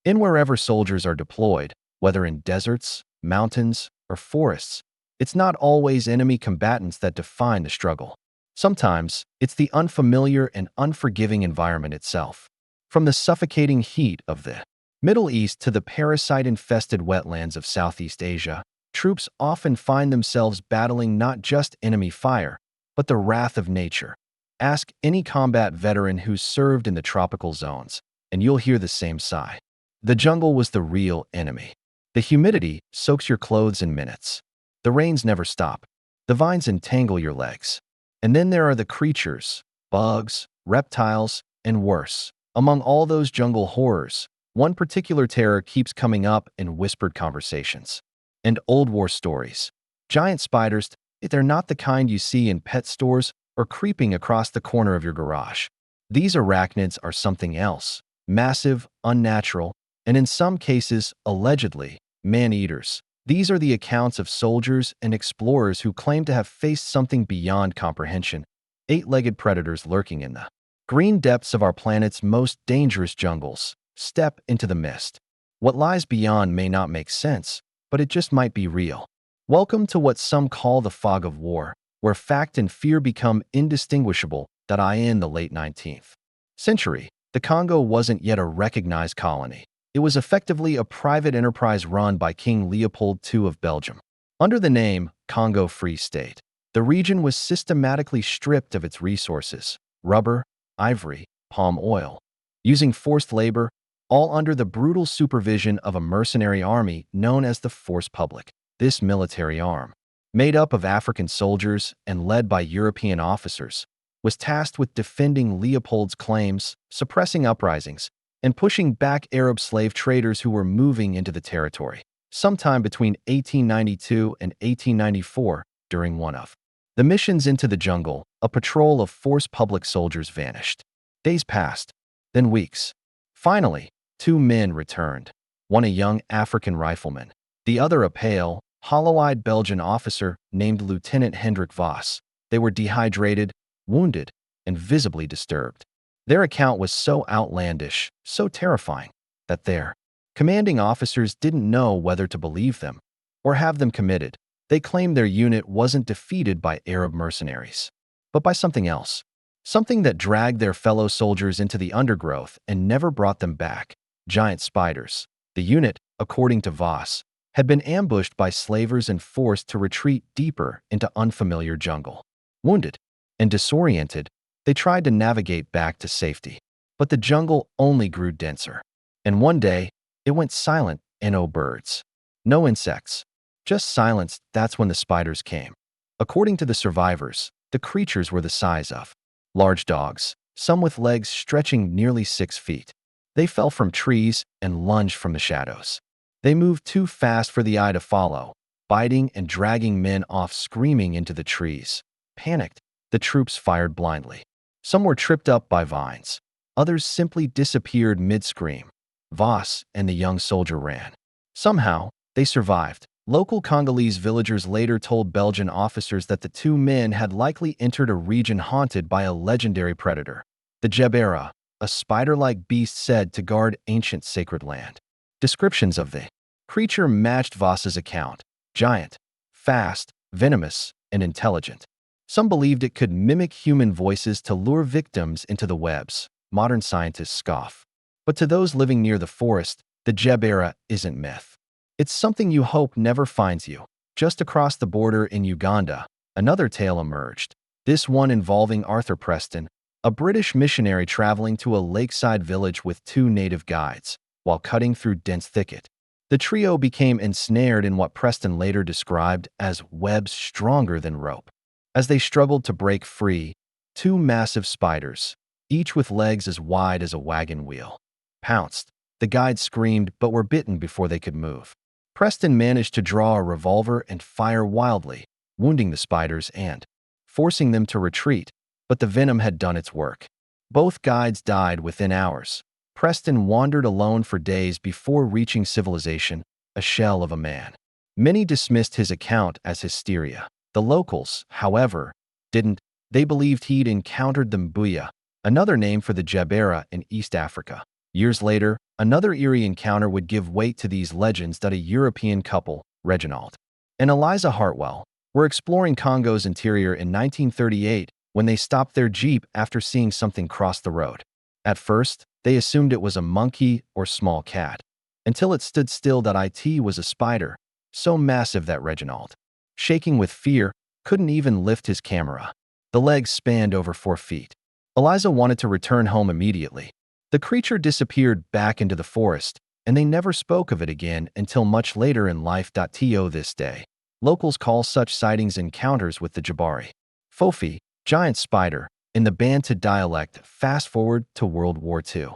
In wherever soldiers are deployed, whether in deserts, mountains, or forests, it's not always enemy combatants that define the struggle. Sometimes, it's the unfamiliar and unforgiving environment itself. From the suffocating heat of the Middle East to the parasite-infested wetlands of Southeast Asia, troops often find themselves battling not just enemy fire, but the wrath of nature. Ask any combat veteran who's served in the tropical zones, and you'll hear the same sigh. The jungle was the real enemy. The humidity soaks your clothes in minutes. The rains never stop. The vines entangle your legs. And then there are the creatures, bugs, reptiles, and worse. Among all those jungle horrors, one particular terror keeps coming up in whispered conversations and old war stories. Giant spiders, they're not the kind you see in pet stores or creeping across the corner of your garage. These arachnids are something else, massive, unnatural, and in some cases, allegedly, man-eaters. These are the accounts of soldiers and explorers who claim to have faced something beyond comprehension, eight-legged predators lurking in the green depths of our planet's most dangerous jungles. Step into the mist. What lies beyond may not make sense, but it just might be real. Welcome to what some call the fog of war, where fact and fear become indistinguishable. In the late 19th century, the Congo wasn't yet a recognized colony. It was effectively a private enterprise run by King Leopold II of Belgium. Under the name Congo Free State, the region was systematically stripped of its resources: rubber, ivory, palm oil. Using forced labor, all under the brutal supervision of a mercenary army known as the Force Publique. This military arm, made up of African soldiers and led by European officers, was tasked with defending Leopold's claims, suppressing uprisings, and pushing back Arab slave traders who were moving into the territory. Sometime between 1892 and 1894, during one of the missions into the jungle, a patrol of Force Publique soldiers vanished. Days passed, then weeks. Finally, two men returned, one a young African rifleman, the other a pale, hollow-eyed Belgian officer named Lieutenant Hendrik Voss. They were dehydrated, wounded, and visibly disturbed. Their account was so outlandish, so terrifying, that their commanding officers didn't know whether to believe them or have them committed. They claimed their unit wasn't defeated by Arab mercenaries, but by something else, something that dragged their fellow soldiers into the undergrowth and never brought them back: giant spiders. The unit, according to Voss, had been ambushed by slavers and forced to retreat deeper into unfamiliar jungle. Wounded and disoriented, they tried to navigate back to safety, but the jungle only grew denser. And one day, it went silent, and no birds, no insects, just silence. That's when the spiders came. According to the survivors, the creatures were the size of large dogs, some with legs stretching nearly 6 feet. They fell from trees and lunged from the shadows. They moved too fast for the eye to follow, biting and dragging men off, screaming into the trees. Panicked, the troops fired blindly. Some were tripped up by vines. Others simply disappeared mid-scream. Voss and the young soldier ran. Somehow, they survived. Local Congolese villagers later told Belgian officers that the two men had likely entered a region haunted by a legendary predator, the Djebera, a spider-like beast said to guard ancient sacred land. Descriptions of the creature matched Voss's account: giant, fast, venomous, and intelligent. Some believed it could mimic human voices to lure victims into the webs. Modern scientists scoff. But to those living near the forest, the Djebera isn't myth. It's something you hope never finds you. Just across the border in Uganda, another tale emerged. This one involving Arthur Preston, a British missionary traveling to a lakeside village with 2 native guides. While cutting through dense thicket, the trio became ensnared in what Preston later described as webs stronger than rope. As they struggled to break free, 2 massive spiders, each with legs as wide as a wagon wheel, pounced. The guides screamed but were bitten before they could move. Preston managed to draw a revolver and fire wildly, wounding the spiders and forcing them to retreat, but the venom had done its work. Both guides died within hours. Preston wandered alone for days before reaching civilization, a shell of a man. Many dismissed his account as hysteria. The locals, however, didn't. They believed he'd encountered the Mbuya, another name for the Djebera in East Africa. Years later, another eerie encounter would give weight to these legends that a European couple, Reginald and Eliza Hartwell, were exploring Congo's interior in 1938 when they stopped their Jeep after seeing something cross the road. At first, they assumed it was a monkey or small cat, until it stood still that it was a spider, so massive that Reginald, shaking with fear, couldn't even lift his camera. The legs spanned over 4 feet. Eliza wanted to return home immediately. The creature disappeared back into the forest, and they never spoke of it again until much later in life. To this day, locals call such sightings encounters with the Jabari. Fofi, giant spider, in the Bantu dialect. Fast forward to World War II.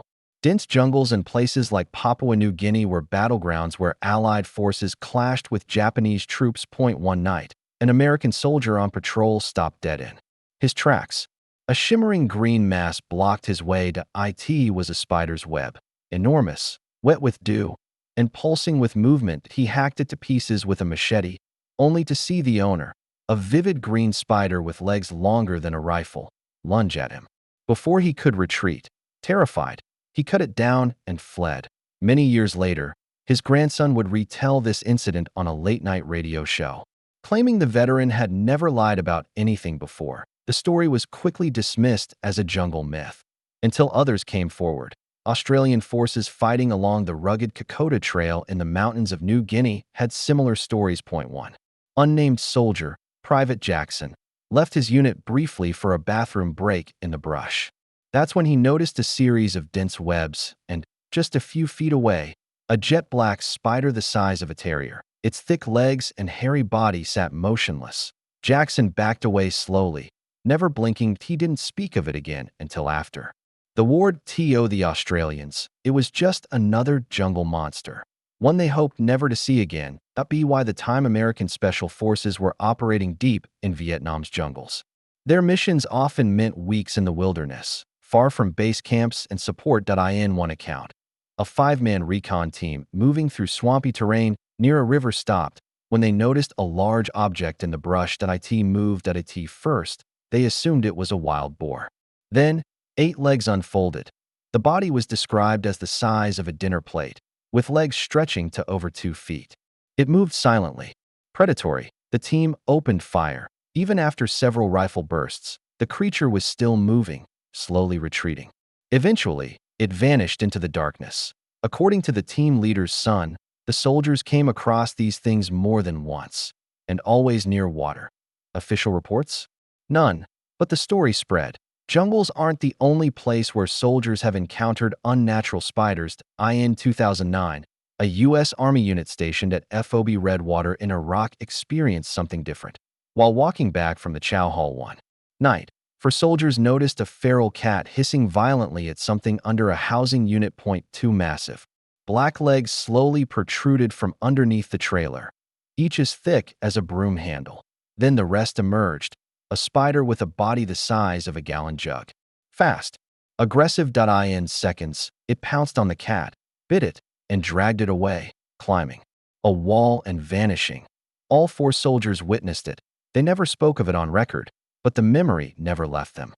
Dense jungles and places like Papua New Guinea were battlegrounds where Allied forces clashed with Japanese troops. One night, an American soldier on patrol stopped dead in his tracks. A shimmering green mass blocked his way. It was a spider's web, enormous, wet with dew, and pulsing with movement. He hacked it to pieces with a machete, only to see the owner, a vivid green spider with legs longer than a rifle, lunge at him. Before he could retreat, terrified, he cut it down and fled. Many years later, his grandson would retell this incident on a late-night radio show. Claiming the veteran had never lied about anything before, the story was quickly dismissed as a jungle myth, until others came forward. Australian forces fighting along the rugged Kokoda Trail in the mountains of New Guinea had similar stories. 1. Unnamed soldier, Private Jackson, left his unit briefly for a bathroom break in the brush. That's when he noticed a series of dense webs and, just a few feet away, a jet-black spider the size of a terrier. Its thick legs and hairy body sat motionless. Jackson backed away slowly, never blinking. He didn't speak of it again until after the war. To the Australians, it was just another jungle monster, one they hoped never to see again. By the time American Special Forces were operating deep in Vietnam's jungles, their missions often meant weeks in the wilderness, far from base camps and support. In one account, a 5-man recon team moving through swampy terrain near a river stopped when they noticed a large object in the brush. It moved. At first, they assumed it was a wild boar. Then, 8 legs unfolded. The body was described as the size of a dinner plate, with legs stretching to over 2 feet. It moved silently. Predatory, the team opened fire. Even after several rifle bursts, the creature was still moving, slowly retreating. Eventually, it vanished into the darkness. According to the team leader's son, the soldiers came across these things more than once, and always near water. Official reports? None, but the story spread. Jungles aren't the only place where soldiers have encountered unnatural spiders. In 2009, a U.S. Army unit stationed at FOB Redwater in Iraq experienced something different. While walking back from the Chow Hall one night, soldiers noticed a feral cat hissing violently at something under a housing unit. 2 Massive, black legs slowly protruded from underneath the trailer, each as thick as a broom handle. Then the rest emerged, a spider with a body the size of a gallon jug. Fast, aggressive. In seconds, it pounced on the cat, bit it, and dragged it away, climbing a wall and vanishing. All 4 soldiers witnessed it. They never spoke of it on record, but the memory never left them.